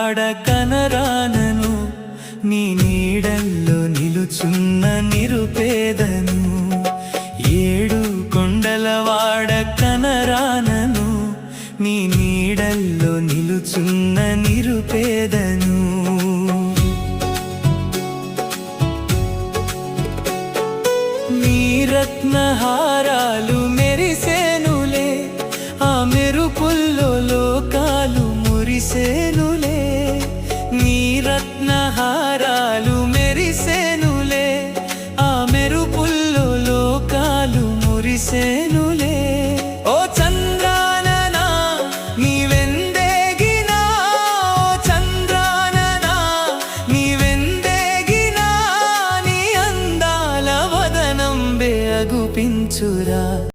వాడ కనరానను, నీ నీడల్లో నిలుచున్న నిరుపేదను. ఏడు కొండల వాడ కనరానను, నీ నీడల్లో నిలుచున్న నిరుపేదను. నీ రత్నహారాలు మెరిసేనులే, ఆ మెరుపుల్లో లోకాలు మురిసేనులే. నీ రత్నహారాలు మెరిసేనులే, ఆ మెరుపుల్లో లోకాలు మురిసేనులే.